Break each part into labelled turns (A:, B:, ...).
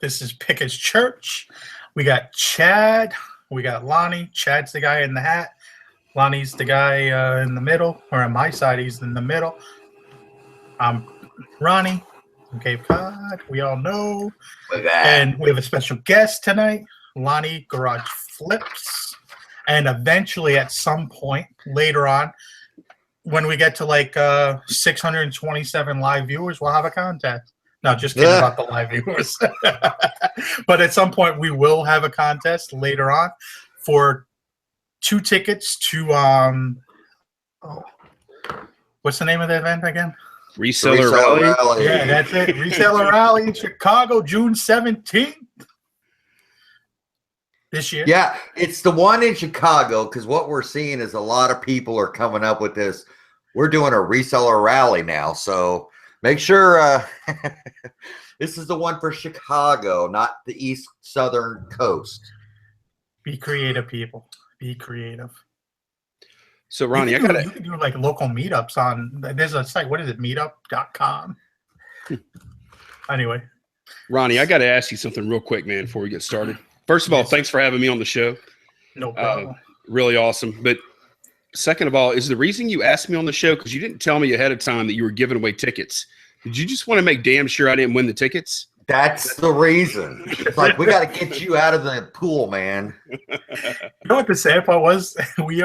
A: This is Pickett's Church. We got Chad. We got Lonnie. Chad's the guy in the hat. Lonnie's the guy in the middle, or on my side, he's in the middle. I'm Ronnie from Cape Cod. We all know. And we have a special guest tonight, Lonnie Garage Flips. And eventually, at some point later on, when we get to like 627 live viewers, we'll have a contest. No, just kidding about the live viewers. But at some point, we will have a contest later on for 2 tickets to what's the name of the event again?
B: Reseller Rally.
A: Yeah, that's it. Reseller Rally in Chicago, June 17th. This year.
C: Yeah, it's the one in Chicago, because what we're seeing is a lot of people are coming up with this. We're doing a reseller rally now, so make sure this is the one for Chicago, not the east southern coast.
A: Be creative, people. Be creative.
B: So, Ronnie,
A: you can do like local meetups on. There's a site. What is it? Meetup.com. Anyway,
B: Ronnie, I got to ask you something real quick, man, before we get started. First of all, thanks for having me on the show.
A: No problem.
B: Really awesome. But second of all, is the reason you asked me on the show because you didn't tell me ahead of time that you were giving away tickets? Did you just want to make damn sure I didn't win the tickets?
C: That's the reason. It's like, we got to get you out of the pool, man.
A: You know what the sad part was? After I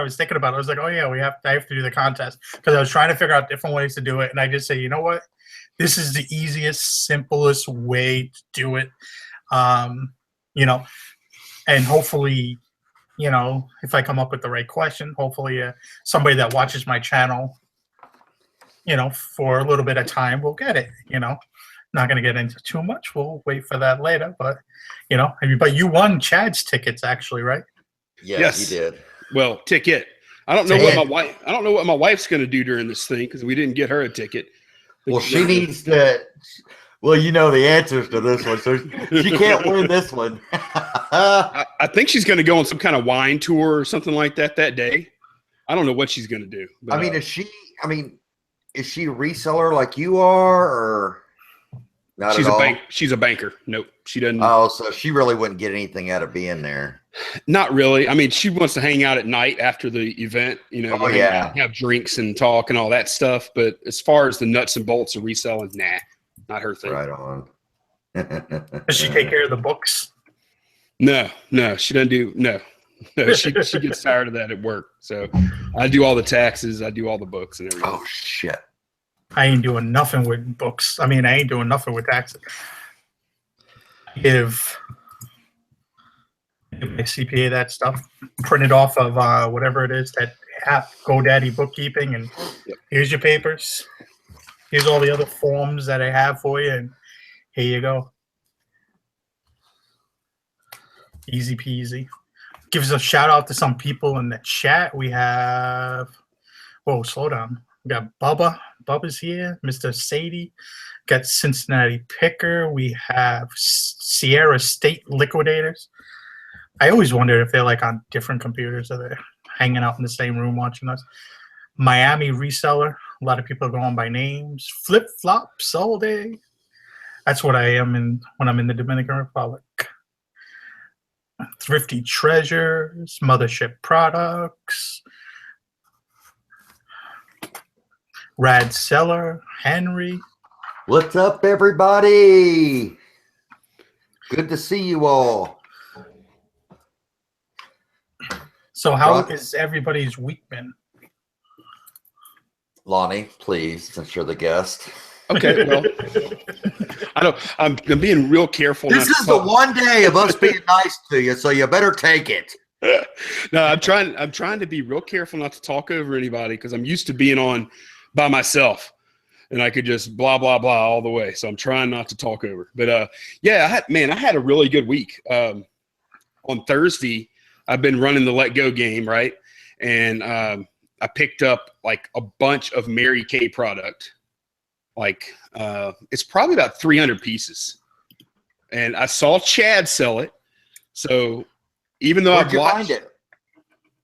A: was thinking about it, I was like, oh yeah, I have to do the contest, because I was trying to figure out different ways to do it, and I just say, you know what? This is the easiest, simplest way to do it. And hopefully, if I come up with the right question, hopefully somebody that watches my channel, for a little bit of time will get it, Not going to get into too much. We'll wait for that later, but, but you won Chad's tickets actually, right?
C: Yes, you did.
B: Well, ticket. I don't know what my wife's going to do during this thing, because we didn't get her a ticket.
C: Well, she needs to. Well, you know the answers to this one, so she can't win this one.
B: I think she's going to go on some kind of wine tour or something like that day. I don't know what she's going to do. But,
C: is she a reseller like you are, or not
B: she's
C: at all?
B: She's a banker. Nope, she doesn't.
C: Oh, so she really wouldn't get anything out of being there.
B: Not really. I mean, she wants to hang out at night after the event, have drinks and talk and all that stuff. But as far as the nuts and bolts of reselling, nah, not her thing.
C: Right on.
A: Does she take care of the books?
B: No, she doesn't do. No, she gets tired of that at work. So I do all the taxes. I do all the books and everything.
C: Oh, shit.
A: I ain't doing nothing with books. I mean, I ain't doing nothing with taxes. Give my CPA that stuff, print it off of whatever it is, that app, GoDaddy Bookkeeping, and here's your papers. Here's all the other forms that I have for you, and here you go. Easy peasy. Gives a shout out to some people in the chat. We have, slow down. We got Bubba. Bubba's here. Mr. Sadie. Got Cincinnati Picker. We have Sierra State Liquidators. I always wondered if they're like on different computers, or they're hanging out in the same room watching us. Miami Reseller. A lot of people are going by names. Flip Flops all day. That's what I am when I'm in the Dominican Republic. Thrifty Treasures. Mothership Products. Rad Seller. Henry.
C: What's up, everybody? Good to see you all.
A: So how is everybody's week been?
C: Lonnie, please, since you're the guest.
B: Okay, well, I'm being real careful.
C: This is the one day of us being nice to you, so you better take it.
B: No, I'm trying to be real careful not to talk over anybody, because I'm used to being on by myself, and I could just blah blah blah all the way. So I'm trying not to talk over. But I had a really good week. On Thursday, I've been running the Let Go game, right? And I picked up like a bunch of Mary Kay product. Like it's probably about 300 pieces. And I saw Chad sell it. So even though I've watched it,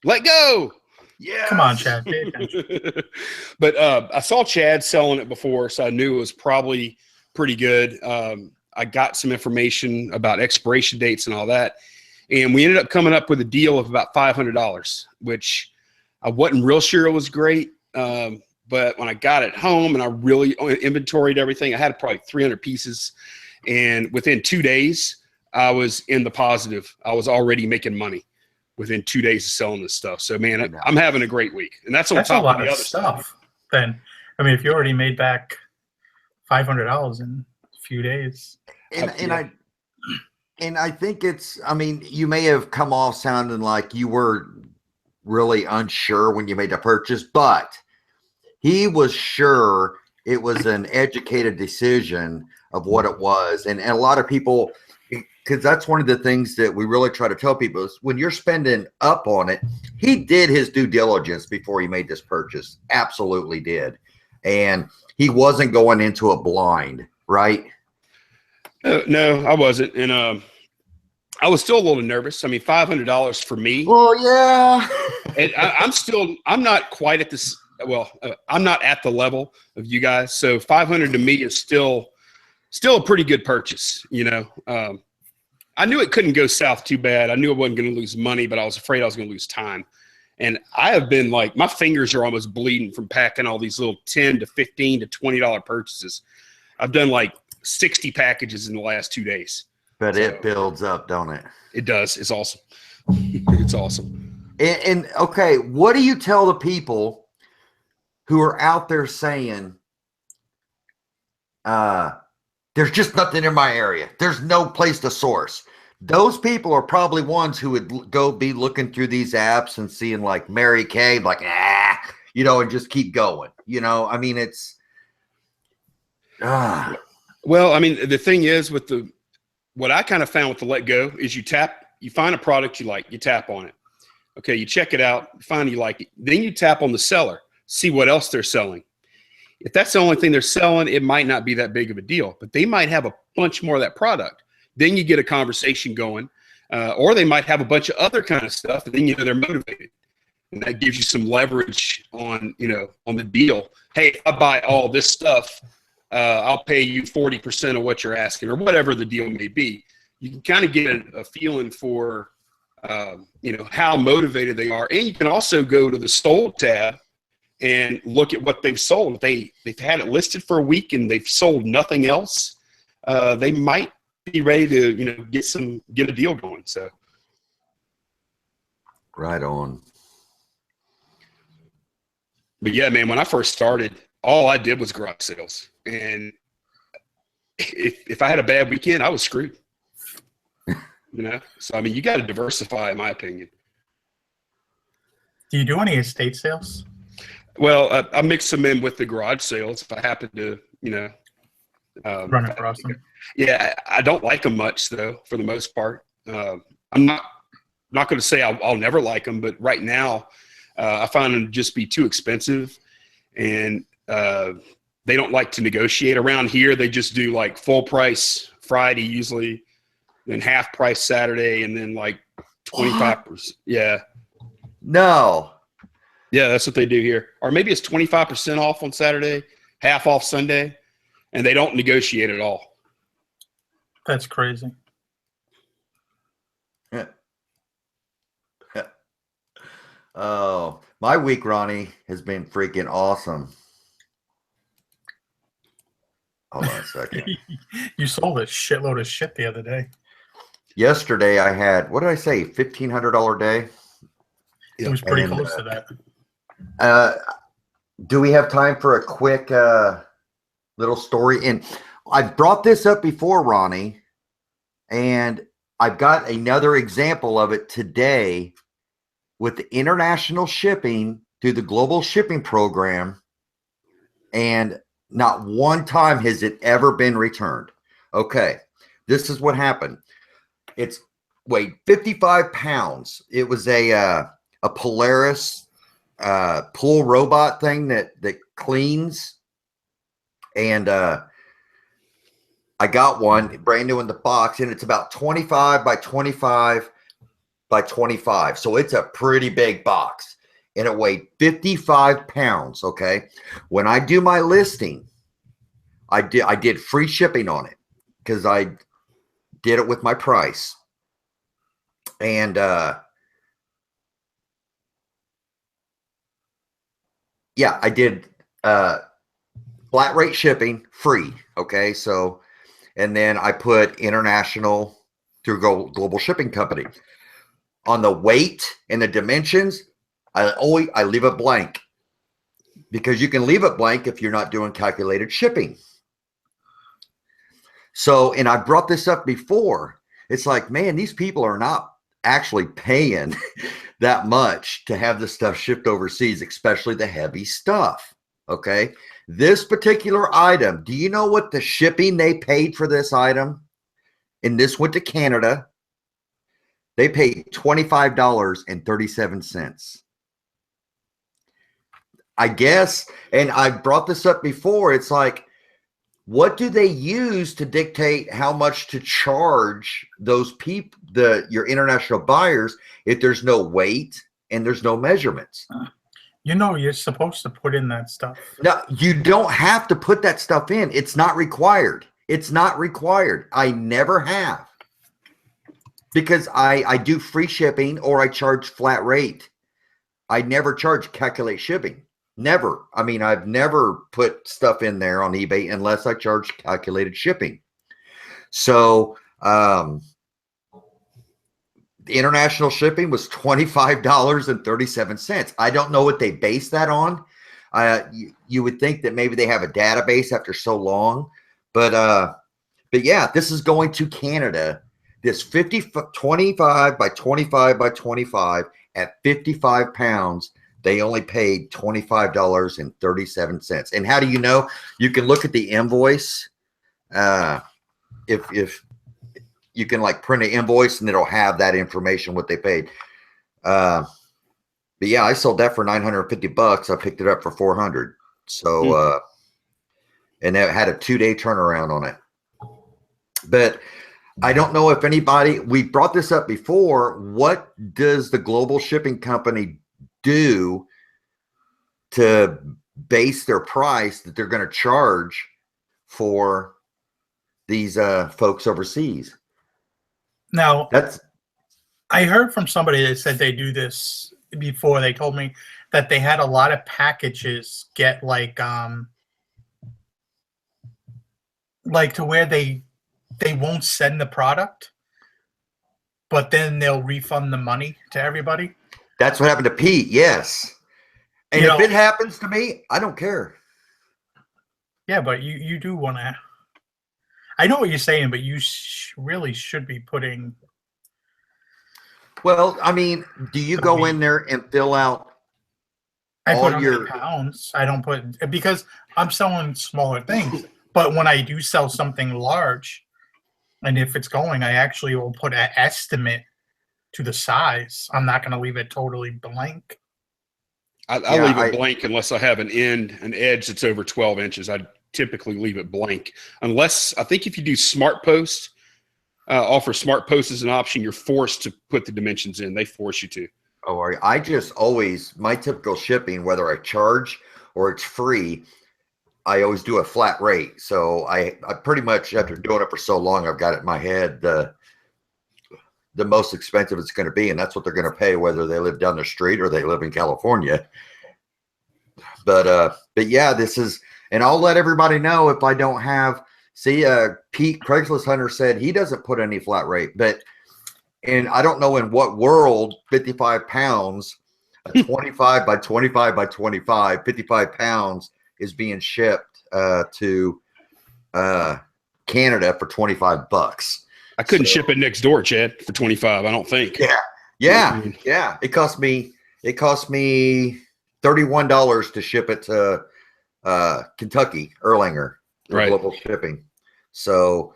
B: Let Go.
A: Yeah. Come on, Chad.
B: But I saw Chad selling it before, so I knew it was probably pretty good. I got some information about expiration dates and all that. And we ended up coming up with a deal of about $500, which I wasn't real sure it was great. But when I got it home and I really inventoried everything, I had probably 300 pieces. And within 2 days, I was in the positive. I was already making money within 2 days of selling this stuff. So, man, I'm having a great week. And that's on
A: That's
B: top
A: a lot
B: of the
A: of
B: other
A: stuff. Then, I mean, if you already made back $500 in a few days.
C: And I think it's, I mean, you may have come off sounding like you were really unsure when you made the purchase, but he was sure it was an educated decision of what it was. And a lot of people, because that's one of the things that we really try to tell people is when you're spending up on it, he did his due diligence before he made this purchase. Absolutely did. And he wasn't going into a blind, right?
B: No, I wasn't. And I was still a little nervous. I mean, $500 for me.
C: Oh, yeah.
B: And I'm not quite at this. Well, I'm not at the level of you guys. So 500 to me is still a pretty good purchase. You know, I knew it couldn't go south too bad. I knew I wasn't going to lose money, but I was afraid I was going to lose time. And I have been like, my fingers are almost bleeding from packing all these little $10 to $15 to $20 purchases. I've done like 60 packages in the last 2 days.
C: But it builds up, don't it?
B: It does. It's awesome. It's awesome.
C: And okay, what do you tell the people who are out there saying, there's just nothing in my area, there's no place to source? Those people are probably ones who would go be looking through these apps and seeing like Mary Kay, like, you know, and just keep going. You know, I mean, it's,
B: Well, I mean, the thing is with what I kind of found with the Let Go is you find a product you like, you tap on it. Okay, you check it out, find you like it. Then you tap on the seller, see what else they're selling. If that's the only thing they're selling, it might not be that big of a deal, but they might have a bunch more of that product. Then you get a conversation going, or they might have a bunch of other kind of stuff, and then you know they're motivated, and that gives you some leverage on the deal. Hey, if I buy all this stuff, I'll pay you 40% of what you're asking, or whatever the deal may be. You can kind of get a feeling for how motivated they are, and you can also go to the sold tab and look at what they've sold. They've had it listed for a week and they've sold nothing else. They might be ready to get a deal going. So
C: right on.
B: But yeah, man, when I first started, all I did was garage sales, and if I had a bad weekend, I was screwed. So I mean, you got to diversify, in my opinion.
A: Do you do any estate sales?
B: Well, I mix them in with the garage sales if I happen to,
A: run across them.
B: Yeah, I don't like them much though, for the most part. I'm not going to say I'll never like them, but right now, I find them to just be too expensive, and they don't like to negotiate around here. They just do like full price Friday usually, then half price Saturday, and then like 25%. Yeah.
C: No.
B: Yeah, that's what they do here. Or maybe it's 25% off on Saturday, half off Sunday, and they don't negotiate at all.
A: That's crazy.
C: Oh, my week, Ronnie, has been freaking awesome. Hold on a second.
A: You sold a shitload of shit the other day.
C: Yesterday I had, what did I say, $1,500 day?
A: It was pretty close to that.
C: Do we have time for a quick little story? And I've brought this up before, Ronnie, and I've got another example of it today with the international shipping through the global shipping program, and not one time has it ever been returned. Okay, this is what happened. It's weighed 55 pounds. It was a Polaris pool robot thing that cleans, and I got one brand new in the box, and it's about 25 by 25 by 25. So it's a pretty big box, and it weighed 55 pounds. Okay. When I do my listing, I did free shipping on it because I did it with my price. And yeah, I did flat rate shipping free. Okay. So, and then I put international through global shipping company. On the weight and the dimensions, I leave it blank, because you can leave it blank if you're not doing calculated shipping. So, and I brought this up before. It's like, man, these people are not actually paying that much to have this stuff shipped overseas, especially the heavy stuff. Okay. This particular item, do you know what the shipping they paid for this item? And this went to Canada. They paid $25.37. I guess, and I brought this up before, it's like, what do they use to dictate how much to charge those people, your international buyers, if there's no weight and there's no measurements?
A: You know, you're supposed to put in that stuff.
C: No, you don't have to put that stuff in. It's not required. It's not required. I never have, because I do free shipping or I charge flat rate. I never charge calculate shipping. Never. I mean, I've never put stuff in there on eBay unless I charge calculated shipping. So the international shipping was $25.37. I don't know what they base that on. You would think that maybe they have a database after so long, but yeah, this is going to Canada. This 25 by 25 by 25 at 55 pounds. They only paid $25.37. And how do you know? You can look at the invoice. If you can like print an invoice and it'll have that information, what they paid. But yeah, I sold that for $950. I picked it up for $400. So, and it had a 2-day turnaround on it. But I don't know if anybody, we brought this up before. What does the global shipping company do to base their price that they're going to charge for these folks overseas?
A: Now, I heard from somebody that said they do this before. They told me that they had a lot of packages get like to where they won't send the product, but then they'll refund the money to everybody.
C: That's what happened to Pete. Yes. And if it happens to me, I don't care.
A: Yeah, but you do want to. I know what you're saying, but you really should be putting.
C: Well, I mean, do you go in there and fill out
A: all your pounds? I don't put, because I'm selling smaller things. But when I do sell something large, and if it's going, I actually will put an estimate to the size. I'm not going to leave it totally blank.
B: I leave it blank unless I have an edge that's over 12 inches. I typically leave it blank, unless I think if you do Smart Post, offer Smart Post as an option, you're forced to put the dimensions in. They force you to.
C: Oh, are you? I just always, my typical shipping, whether I charge or it's free, I always do a flat rate. So I pretty much, after doing it for so long, I've got it in my head the most expensive it's going to be, and that's what they're going to pay, whether they live down the street or they live in California. But yeah, this is, and I'll let everybody know if I don't have. See, Pete Craigslist Hunter said he doesn't put any flat rate, and I don't know in what world 55 pounds, 25 by 25 by 25, 55 pounds is being shipped to Canada for $25.
B: I couldn't ship it next door, Chad, for 25. I don't think.
C: Yeah. It cost me $31 to ship it to Kentucky, Erlanger,
B: right.
C: Global shipping. So,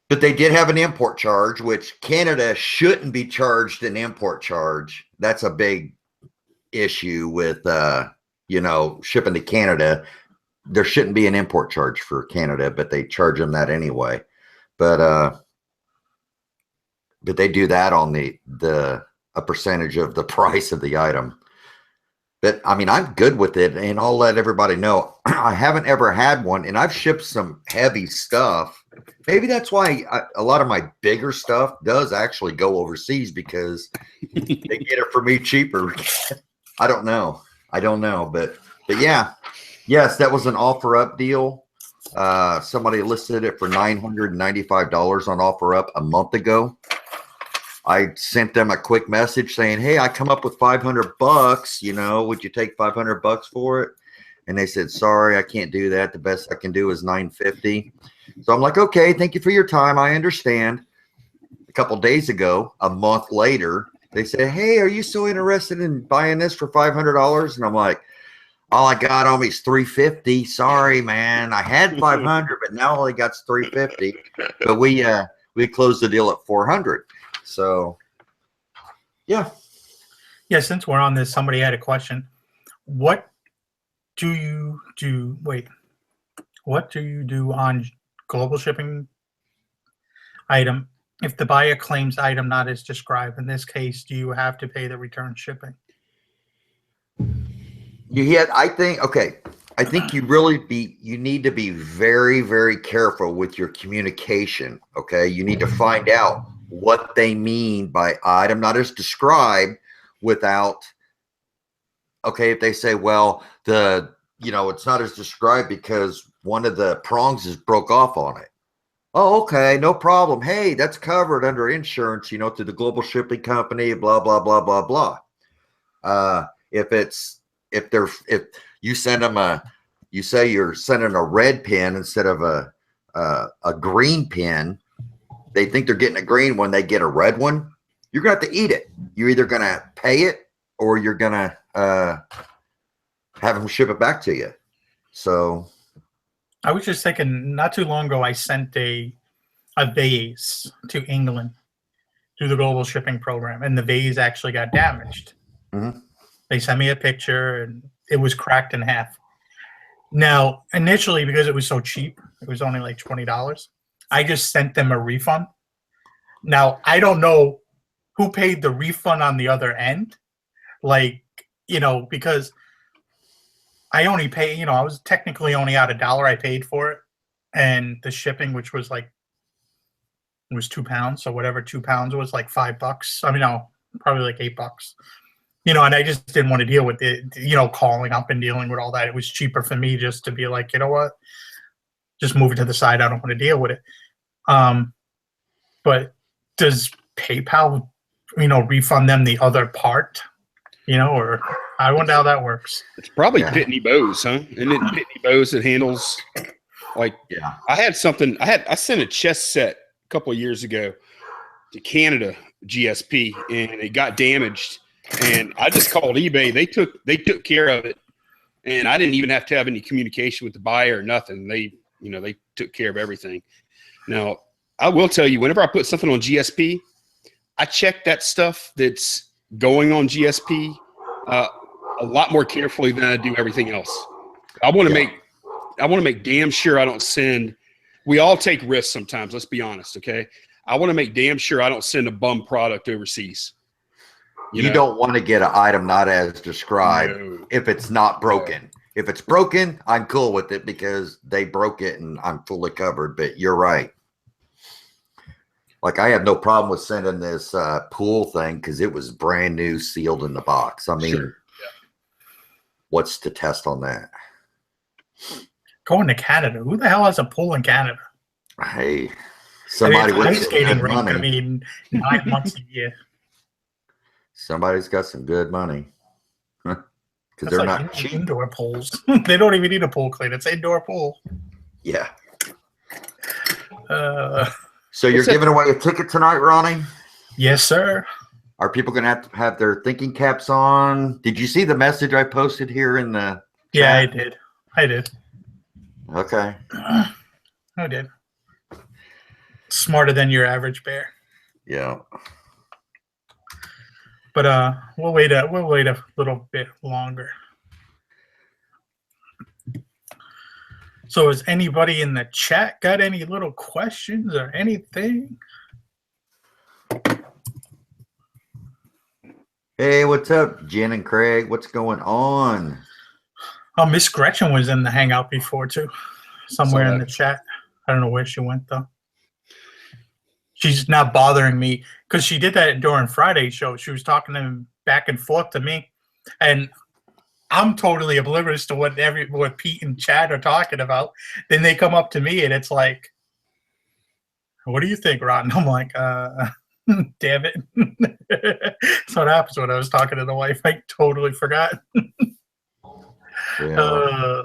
C: but they did have an import charge, which Canada shouldn't be charged an import charge. That's a big issue with shipping to Canada. There shouldn't be an import charge for Canada, but they charge them that anyway. But they do that on a percentage of the price of the item. But I mean, I'm good with it, and I'll let everybody know. I haven't ever had one, and I've shipped some heavy stuff. Maybe that's why a lot of my bigger stuff does actually go overseas, because they get it for me cheaper. I don't know, but yeah, yes, that was an OfferUp deal. Somebody listed it for $995 on OfferUp a month ago. I sent them a quick message saying, "Hey, I come up with $500. You know, would you take $500 for it?" And they said, "Sorry, I can't do that. The best I can do is $950." So I'm like, "Okay, thank you for your time. I understand." A couple days ago, a month later, they said, "Hey, are you still interested in buying this for $500?" And I'm like, "All I got on me is $350. Sorry, man. I had $500, but now all I got is $350." But we closed the deal at $400. So, yeah.
A: Yeah, since we're on this, somebody had a question. What do you do? Wait, what do you do on global shipping item if the buyer claims item not as described? In this case, do you have to pay the return shipping?
C: I think you need to be very, very careful with your communication. Okay. You need to find out what they mean by item not as described without, okay, if they say, well, it's not as described because one of the prongs is broke off on it. Oh, okay, no problem. Hey, that's covered under insurance, through the global shipping company, blah, blah, blah, blah, blah. If you send them you say you're sending a red pen instead of a green pen, they think they're getting a green when they get a red one. You're going to have to eat it. You're either going to pay it or you're going to have them ship it back to you. So
A: I was just thinking, not too long ago, I sent a vase to England through the global shipping program, and the vase actually got damaged.
C: Mm-hmm.
A: They sent me a picture, and it was cracked in half. Now, initially, because it was so cheap, it was only like $20. I just sent them a refund. Now, I don't know who paid the refund on the other end. Because I only pay, I was technically only out $1 I paid for it. And the shipping, which was it was £2. So whatever 2 pounds was, like $5. I mean, no, probably like $8. And I just didn't want to deal with it, calling up and dealing with all that. It was cheaper for me just to be like, you know what, just move it to the side. I don't want to deal with it. But does PayPal, refund them the other part, or I wonder how that works.
B: It's probably Pitney Bowes, huh? Isn't it Pitney Bowes that handles, I sent a chess set a couple of years ago to Canada GSP, and it got damaged. And I just called eBay. They took care of it, and I didn't even have to have any communication with the buyer or nothing. They took care of everything. Now, I will tell you, whenever I put something on GSP, I check that stuff that's going on GSP a lot more carefully than I do everything else. I want to make damn sure I don't send. We all take risks sometimes. Let's be honest, okay? I want to make damn sure I don't send a bum product overseas. You
C: don't want to get an item not as described if it's not broken. If it's broken, I'm cool with it because they broke it and I'm fully covered. But you're right. Like, I have no problem with sending this pool thing because it was brand new, sealed in the box. I mean, what's the test on that?
A: Going to Canada. Who the hell has a pool in Canada?
C: Hey, somebody with
A: ice skating rink.
C: money.
A: I mean, 9 months a year.
C: Somebody's got some good money. Because they're not cheap.
A: Indoor pools. They don't even need a pool clean. It's indoor pool.
C: Yeah. So you're giving away a ticket tonight, Ronnie?
A: Yes, sir.
C: Are people going to have their thinking caps on? Did you see the message I posted here in the chat?
A: Yeah, I did.
C: Okay.
A: I did. Smarter than your average bear.
C: Yeah.
A: But we'll wait a little bit longer. So has anybody in the chat got any little questions or anything?
C: Hey, what's up, Jen and Craig? What's going on?
A: Oh, Miss Gretchen was in the hangout before too, somewhere in the chat. I don't know where she went though. She's not bothering me because she did that during Friday's show. She was talking to him back and forth to me, and I'm totally oblivious to what Pete and Chad are talking about. Then they come up to me and it's like, "What do you think, Ron?" I'm like, damn it. That's what happens when I was talking to the wife. I totally forgot.
C: Yeah.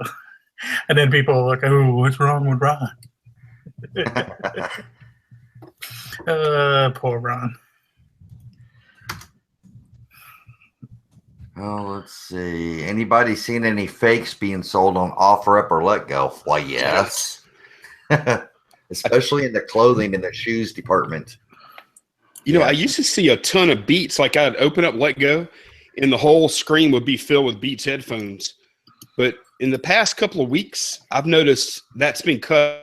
A: And then people are like, "Oh, what's wrong with Ron?" Poor Ron.
C: Oh, let's see. Anybody seen any fakes being sold on OfferUp or Let Go? Why, yes. Especially in the clothing and the shoes department.
B: You know, I used to see a ton of Beats. Like I'd open up Let Go, and the whole screen would be filled with Beats headphones. But in the past couple of weeks, I've noticed that's been cut.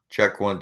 C: Check 1,